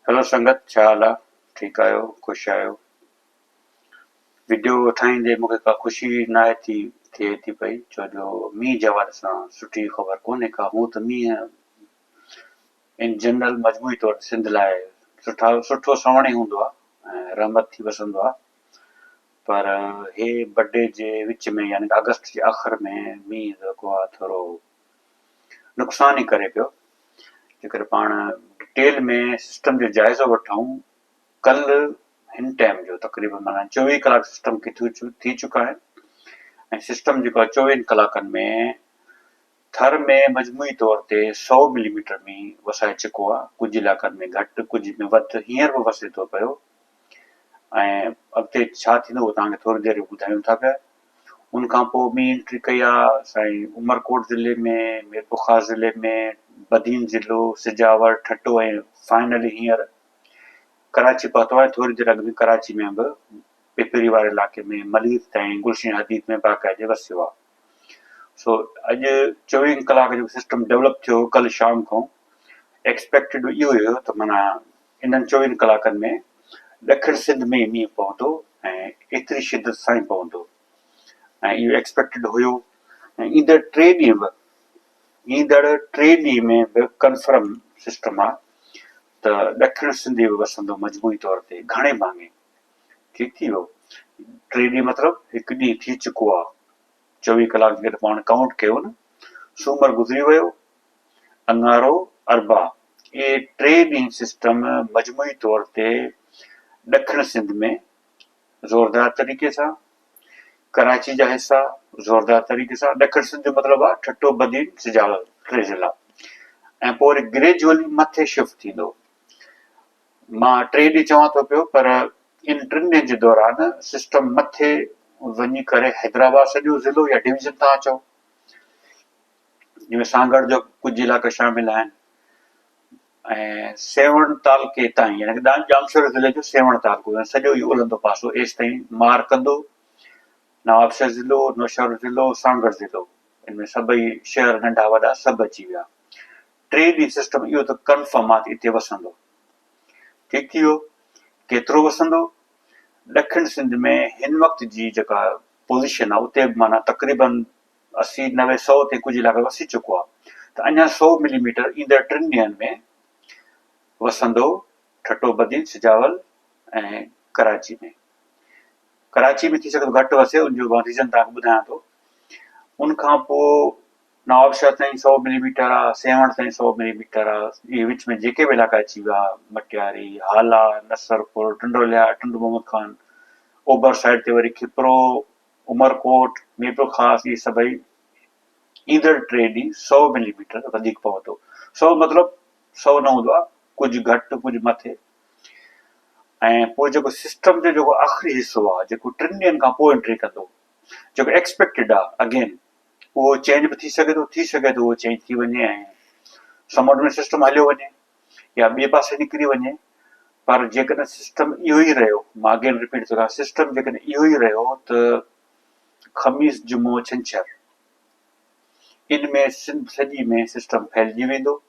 Hello संगत, छा हाल आहे? ठीकु आहियो? ख़ुशि आहियो? वीडियो ठाहींदे मूंखे का ख़ुशी नाहे थिए थी पई, छो जो मींहुं जे हवाले सां सुठी ख़बर कोन्हे का। हूअं त मींहुं इन जनरल मजमूई तौर ते सिंध लाइ सुठो सवण ई हूंदो आहे ऐं रहमत थी वसंदो आहे, पर हे बर्डे जे विच में यानी अगस्त जे आख़िर में मींहुं जेको आहे थोरो नुक़सान ई करे पियो। जेकर पाण डिटेल में सिस्टम जो जाइज़ो वठूं, कल्ह हिन टाइम जो तक़रीबन माना 24 कलाक सिस्टम खे थी चुका आहिनि ऐं सिस्टम जेको आहे 24 कलाकनि में थर में मजमूई तौर ते 100 मिलीमीटर मींहुं वसाए चुको आहे। कुझु इलाइक़नि में घटि, कुझु में वधि, हींअर बि वसे थो पियो ऐं अॻिते छा थींदो उहो तव्हांखे थोरी देरि ॿुधायूं था पिया। उन खां पोइ मींहुं एंट्री कई आहे साईं उमरकोट ज़िले में, मीरपुर ज़िले में, बदीन ज़िलो, सिजावर, ठट्टो ऐं फाइनली हींअर कराची पहुतो आहे। थोरी देरि अॻु में कराची में बि पिपरी वारे इलाइक़े में, मलीर ताईं, गुलशन हदीद में बाक़ाइदे वसियो आहे। सो अॼु 24 कलाक जो सिस्टम डेवलप थियो कल्ह शाम खां। एक्सपेक्टेड इहो हुयो त माना इन्हनि 24 कलाकनि में ॾखिण सिंध में मींहुं पवंदो ऐं एतिरी शिदत सां ई पवंदो ऐं इहो एक्सपेक्टेड हुयो ऐं ईंदड़ 3 ॾींहं में बि कंफर्म सिस्टम आहे त ॾखिण सिंध बि वसंदो मजमूई तौर ते घणे भाङे। ठीकु थी वियो। 3 ॾींहं मतिलबु हिकु ॾींहुं थी चुको आहे। 24 कलाक जेकर पाण काउंट कयो न, सूमर गुज़री वियो, अंगारो, अरबा, इहे 3 ॾींहं सिस्टम मजमूई तौर ते ॾखिण सिंध में ज़ोरदार तरीक़े सां, कराची जा हिसा ज़ोरदार तरीक़े सां, ॾखिण सिंध जो मतिलबु आहे ठट्टो, बदीन, सिजावर, 3 ज़िला, ऐं पोइ वरी ग्रेजुअली मथे शिफ्ट थींदो। मां 3 ॾींहं चवां थो पियो, पर इन 3 ॾींहंनि जे दौरान सिस्टम मथे वञी करे हैदराबाद सॼो ज़िलो या डिवीज़न तव्हां चओ, जंहिंमें सांगड़ जो कुझु इलाइक़ा शामिल आहिनि ऐं सेवण तालुके ताईं, यानी जामशोर ज़िले जो सेवण तालुको सॼो इहो उलंदो पासो एसि ताईं मार कंदो। नवाबशहर ज़िलो, नौशहर ज़िलो, सांगड़ ज़िलो, इनमें सभई शहर नंढा वॾा सभु अची विया। 3 ॾींहं सिस्टम इहो त कंफर्म आहे हिते वसंदो। ठीकु थी वियो। केतिरो वसंदो? ॾखिण सिंध में हिन वक़्त जी जेका पोज़ीशन आहे उते माना तक़रीबन 80, 90, 100 ते कुझु इलाइक़ो वसी चुको आहे, त अञा 100 मिलीमीटर ईंदड़ 3 ॾींहंनि में वसंदो ठट्टो, बदीन, सिजावल ऐं कराची में। कराची में थी सघे थो घटि वसे, उनजो मां रीज़न तव्हांखे ॿुधायां थो। उन खां पोइ नवाबशहर ताईं 100 मिलीमीटर आहे, सेवण ताईं 100 मिलीमीटर आहे, इहे विच में जेके बि इलाइक़ा अची विया, मटियारी, हाला, नसरपुर, टंडोलिया, टंडो मोहम्मद खान, ओभर साइड ते वरी खिपरो, उमरकोट, मीरपुर ख़ास, इहे सभई ईंदड़ 3 ॾींहं 100 मिलीमीटर वधीक पवंदो। 100 मतिलबु 100 न हूंदो आहे, कुझु घटि कुझु मथे। ऐं पोइ जेको सिस्टम जो जेको आख़िरी हिसो आहे, जेको 3 ॾींहंनि खां पोइ एंट्री कंदो, जेको एक्सपेक्टेड आहे, अगेन उहो चेंज बि थी सघे थो उहो चेंज थी वञे ऐं समुंड में सिस्टम हलियो वञे या ॿिए पासे निकिरी वञे। पर जेकॾहिं सिस्टम इहो ई रहियो, मां अगेन रिपीट थो कयां, सिस्टम जेकॾहिं इहो ई रहियो त ख़मीस, जुमो, छंछरु इन में सिंध सॼी में सिस्टम फैलिजी वेंदो।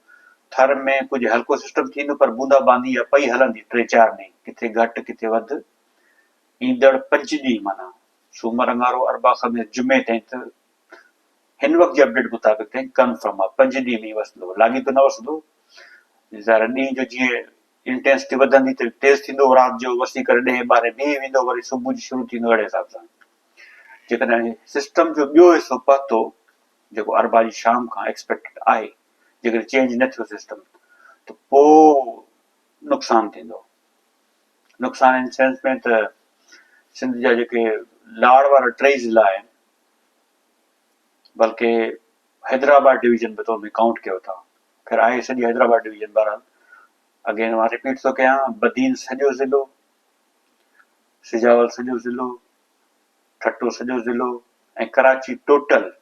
थर में कुझु हल्को सिस्टम थींदो, पर बूंदाबांदी या पई हलंदी 3-4 ॾींहं, किथे घटि किथे वधि। ईंदड़ 5 ॾींहं माना सूमर, अंगारो, अरबा, ख़मीस, जुमे ताईं त हिन वक़्त जे अपडेट मुताबिक़ ताईं कंफर्म आहे 5 ॾींहं में वसंदो, लाॻीतो न वसंदो। ज़रा ॾींहं जो जीअं इंटेंसिटी वधंदी त तेज़ थींदो, राति जो वसी करे 10-12 ॾींहं वेंदो, वरी सुबुह जो शुरू थींदो, अहिड़े हिसाब सां। जेकॾहिं सिस्टम जो ॿियो हिसो पहुतो, जेको अरबा जी शाम खां एक्सपेक्टेड आहे, जेकॾहिं चेंज न थियो सिस्टम, त पोइ नुक़सानु थींदो। नुक़सानु इन सेंस में त सिंध जा जेके लाड़ वारा 3 ज़िला आहिनि, बल्कि हैदराबाद डिवीज़न बि तो में काउंट कयो था, ख़ैर आहे सॼी हैदराबाद डिवीज़न। बहरहाल अगेन मां रिपीट थो कयां, बदीन सॼो ज़िलो, सिजावल सॼो ज़िलो, ठट्टो सॼो ज़िलो ऐं कराची टोटल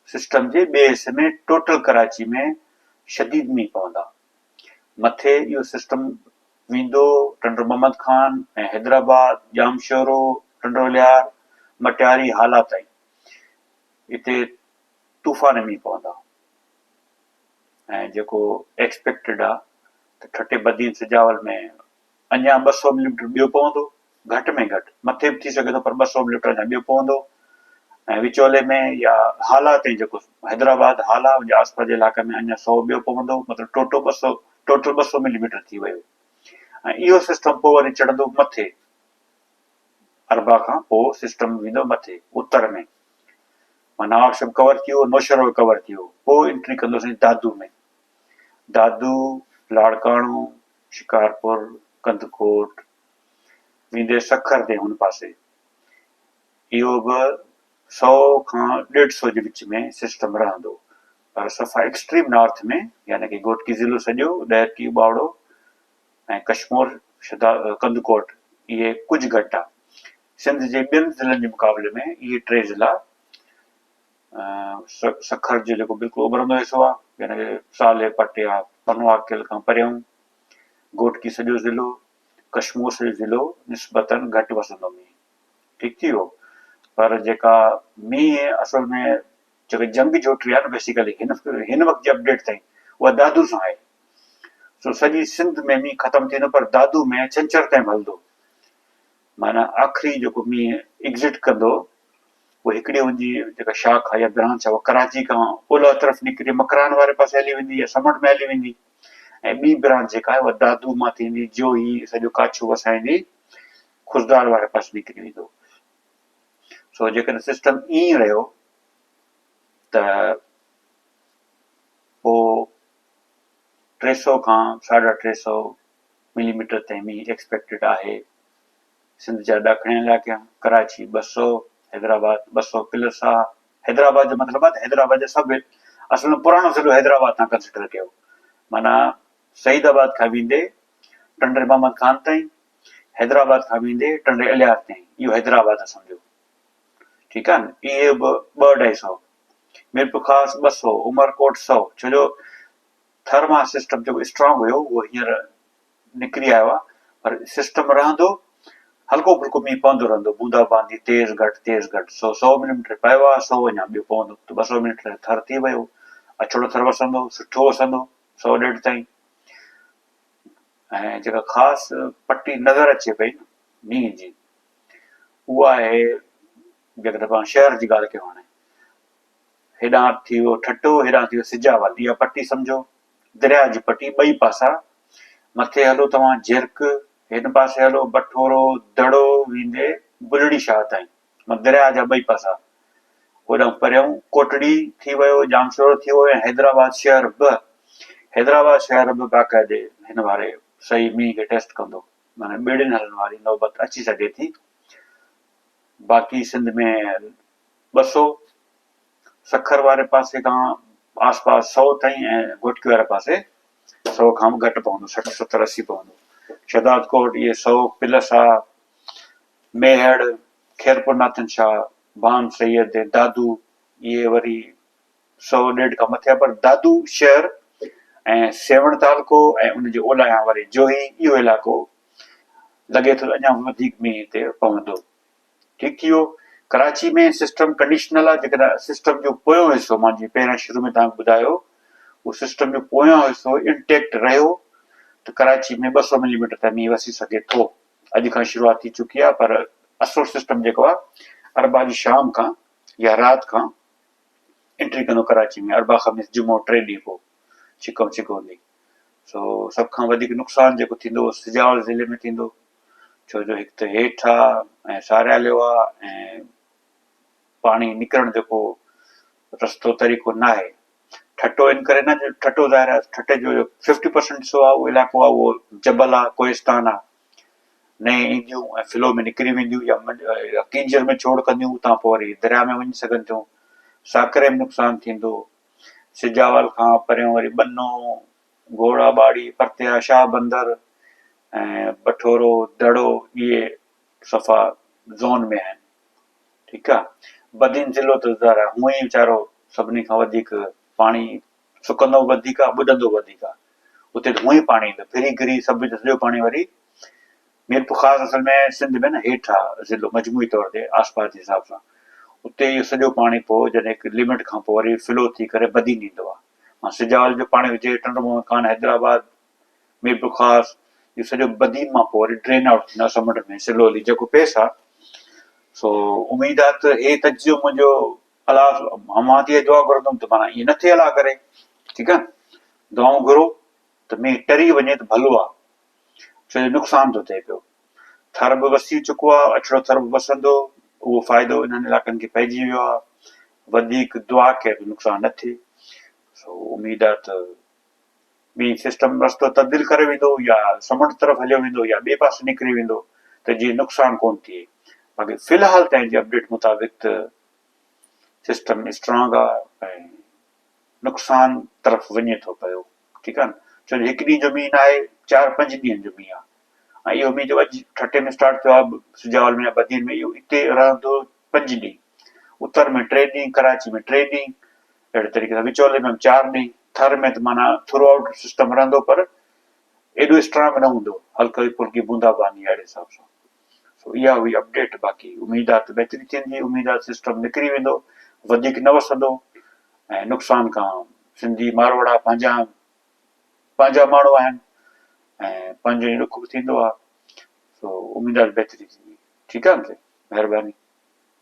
सिस्टम जे ॿिए हिसे में टोटल कराची में शदीद मींहुं पवंदा। मथे इहो सिस्टम वेंदो टंडो मोहम्मद खान ऐं हैदराबाद, जामशोरो, टंडोलियार, मटियारी, हाला ताईं हिते तूफ़ान मींहुं पवंदा ऐं जेको एक्सपेक्टेड आहे त ठटे बदीन सिजावल में अञा 200 मिलीमीटर ॿियो पवंदो, घटि में घटि, मथे बि थी सघे थो पर 200 मिलीमीटर अञा ॿियो पवंदो। ऐं विचोले में या हाला ताईं जेको हैदराबाद हाला जे आसपास जे इलाइक़े में अञा 100 ॿियो पवंदो, मतिलबु टोटल 200 मिलीमीटर थी वियो। ऐं इहो सिस्टम पोइ वरी चढ़ंदो मथे, अरबा खां पोइ सिस्टम वेंदो मथे उत्तर में, माना नवाबशहर कवर थी वियो, नौशहरो कवर थी वियो, पोइ एंट्री कंदोसीं दादू में। दादू, लाड़काणो, शिकारपुर, कंदकोट वेंदे सखर ते हुन पासे, इहो बि 100 खां 150 जे विच में सिस्टम रहंदो, पर सफ़ा एक्सट्रीम नॉर्थ में, यानी कि घोटकी ज़िलो सॼो, ॾैरकी, ॿावड़ो ऐं कश्मीर, कंदकोट, इहे कुझु घटि आहे। सिंध जे ॿियनि ज़िलनि जे मुक़ाबले में इहे 3 ज़िला, सखर जो जेको बिल्कुलु उभरंदो हिसो आहे, यानी कि साले पटिया पनवाकिल खां परियां, घोटकी सॼो ज़िलो, कश्मीर सॼो ज़िलो निस्बतन घटि वसंदो मींहुं। ठीकु थी वियो। पर जेका मींहुं असल में जेका जंग जोटी आहे न, बेसिकली हिन वक़्त जे अपडेट ताईं उहा दादू सां आहे। सो सॼी सिंध में मींहुं ख़तमु थींदो, पर दादू में छंछर ताईं हलंदो, माना आख़िरी जेको मींहुं एग्ज़िट कंदो उहो हिकिड़ी हुनजी जेका शाख आहे या ब्रांच आहे, उहा कराची खां ओलह तरफ़ निकिरी मकरान वारे पासे हली वेंदी या समुंड में हली वेंदी, ऐं ॿी ब्रांच जेका आहे उहा दादू मां थींदी, जोही सॼो काछो वसाईंदी, खुशदार वारे पासे निकिरी वेंदो। सो जेकॾहिं सिस्टम ईअं रहियो त पोइ 300 खां 350 मिलीमीटर ताईं मींहुं एक्सपेक्टेड आहे। सिंध जा ॾखिणी इलाइक़ा, कराची 200, हैदराबाद 200 प्लस आहे। हैदराबाद जो मतिलबु आहे हैदराबाद जा सभु, असल में पुराणो ज़िलो हैदराबाद तव्हां कंसिडर कयो, माना सईदाबाद खां वेंदे टंडे मोहम्मद खान ताईं, हैदराबाद खां वेंदे टंडे इलियास ताईं, इहो हैदराबाद आहे सम्झो। ठीकु आहे न। इहे बि 2-250, मीरपुर ख़ास 200, उमरकोट 100, छो जो थर्मा सिस्टम जेको स्ट्रांग हुयो उहो हींअर निकिरी आयो आहे, पर सिस्टम रहंदो, हल्को फुल्को मींहुं पवंदो रहंदो, बूंदा बांदी तेज़ घटि। 100 मिलीमीटर पियो आहे, 100 अञा ॿियो पवंदो, त 200 मिलीमीटर थर थी वियो, अछड़ो थर वसंदो, सुठो वसंदो 100-150 ताईं। ऐं जेका ख़ासि पटी नज़र अचे पई मींहं जी, उहा आहे जेकॾहिं पाण शहर जी ॻाल्हि कयूं, हाणे हेॾां थी वियो ठटो, हेॾां थी वियो सिजावल, इहा पटी सम्झो दरिया जी पटी, ॿई पासा। मथे हलो तव्हां झिरक, हिन पासे हलो बठोरो, दड़ो वेंदे बुलड़ी शाह ताईं, दरिया जा ॿई पासा। होॾां परियां कोटड़ी थी वियो, जामशोर थी वियो, ऐं हैदराबाद शहर बि बाक़ाइदे हिन वारे सही मींहं खे टेस्ट कंदो, माना ॿेड़ियुनि हलण वारी नौबत अची सघे थी। बाक़ी सिंध में 200, सखर वारे पासे खां आसपास 100 ताईं, ऐं घोटकी वारे पासे 100 खां बि घटि पवंदो, 60, 70, 80 पवंदो। शहदादकोट इहे 100 प्लस आहे। मेहड़, खैरपुर नाथन शाह, बान सैयद, दादू, इहे वरी 100-150 खां मथे आहे, पर दादू शहर ऐं सेवण तालको ऐं उनजे ओलह वरी जोही, इहो इलाइक़ो लॻे थो अञा वधीक मींहुं हिते पवंदो। ठीकु थी वियो। कराची में सिस्टम कंडीशनल आहे, जेकॾहिं सिस्टम जो पोयों हिसो मां जीअं पहिरियां शुरू में तव्हांखे ॿुधायो, उहो सिस्टम जो पोयों हिसो इंटेक्ट रहियो त कराची में 200 मिलीमीटर ताईं मींहुं वसी सघे थो। अॼु खां शुरूआत थी चुकी आहे, पर असुलु सिस्टम जेको आहे अरबा जी शाम खां या राति खां एंट्री कंदो कराची में, अरबा ख़मीस जुमो 3 ॾींहं पोइ छिको हूंदी। सो सभ खां वधीक नुक़सानु जेको थींदो सिजावल ज़िले में थींदो, छो जो हिकु त हेठि आहे ऐं सारियालियो आहे, ऐं पाणी निकिरण जेको रस्तो तरीक़ो न आहे। ठटो इन करे न, ठटो ज़ाहिर आहे ठटे जो 50% हिसो आहे उहो इलाइक़ो आहे, उहो जबल आहे, कोहिस्तान आहे, नए ईंदियूं ऐं फ्लो में निकिरी वेंदियूं या कींजर में छोड़ कंदियूं, उतां पोइ वरी दरिया में वञी सघनि थियूं, साकरे में नुक़सानु थींदो। सिजावल खां परियां वरी बनो, घोड़ाबाड़ी, परतिया, शाह बंदर ऐं बठोरो, दड़ो, इहे सफ़ा ज़ोन में आहिनि। ठीकु आहे। बदीन ज़िलो त ज़ाहिर हूअं ई वीचारो सभिनी खां वधीक पाणी सुकंदो वधीक आहे, ॿुॾंदो वधीक आहे, उते त हूअं ई पाणी ईंदो, फिरी गिरी सभु सॼो पाणी वरी मीरपुर ख़ासि असल में सिंध में न हेठि आहे ज़िलो मजमूई तौर ते आसपास जे हिसाब सां, उते इहो सॼो पाणी पोइ जॾहिं हिकु लिमिट खां पोइ वरी फ्लो थी करे बदीन ईंदो आहे। सिजावल जो पाणी हुजे, टंडो मोहम्मद खान, हैदराबाद, में बि ख़ासि इहो सॼो बदी मां पोइ वरी ड्रेन आउट थींदो आहे समुंड में सिलोली जेको पेस आहे। सो उमेद आहे त हे तजियो मुंहिंजो अलाह मां तीअं दुआ घुरंदुमि त माना ईअं न थिए अलाह करे, ठीकु आहे। दुआऊं घुरो त मींहुं टरी वञे त भलो आहे, छो जो नुक़सान थो थिए पियो। थर बि वसी चुको आहे, अछड़ो थर बि वसंदो, उहो फ़ाइदो इन्हनि इलाइक़नि खे पइजी वियो आहे। वधीक दुआ कयो त नुक़सान न थिए। सो उमेद आहे त ॿी सिस्टम रस्तो तब्दील करे वेंदो या समुंड तरफ़ हलियो वेंदो या ॿिए पासे निकिरी वेंदो त जीअं नुक़सान कोन थिए। बाक़ी फ़िलहाल ताईं जी अपडेट मुताबिक़ त सिस्टम स्ट्रॉन्ग आहे ऐं नुक़सान तरफ़ वञे थो पियो, ठीकु आहे न। छो जो हिकु ॾींहुं जो मींहुं न आहे, 4-5 ॾींहंनि जो मींहुं आहे। ऐं इहो मींहुं जो अॼु ठटे में स्टार्ट थियो आहे सुजावल में या बदियुनि में, इहो हिते रहंदो 5 ॾींहं, उत्तर में 3 ॾींहं, कराची में 3 ॾींहं, अहिड़े तरीक़े सां विचोले में 4 ॾींहं। थर में त माना थ्रू आउट सिस्टम रहंदो पर एॾो स्ट्रॉन्ग न हूंदो, हल्की फुल्की बूंदाबांदी अहिड़े हिसाब सां। सो इहा हुई अपडेट। बाक़ी उमेद आहे त बहितरी थींदी, उमेद आहे सिस्टम निकिरी वेंदो, वधीक न वसंदो ऐं नुक़सान खां सिंधी मारवाड़ा पंहिंजा माण्हू आहिनि ऐं पंहिंजो ई ॾुख बि थींदो आहे। सो उमेद आहे बहितरी थींदी, ठीकु आहे न। महिरबानी।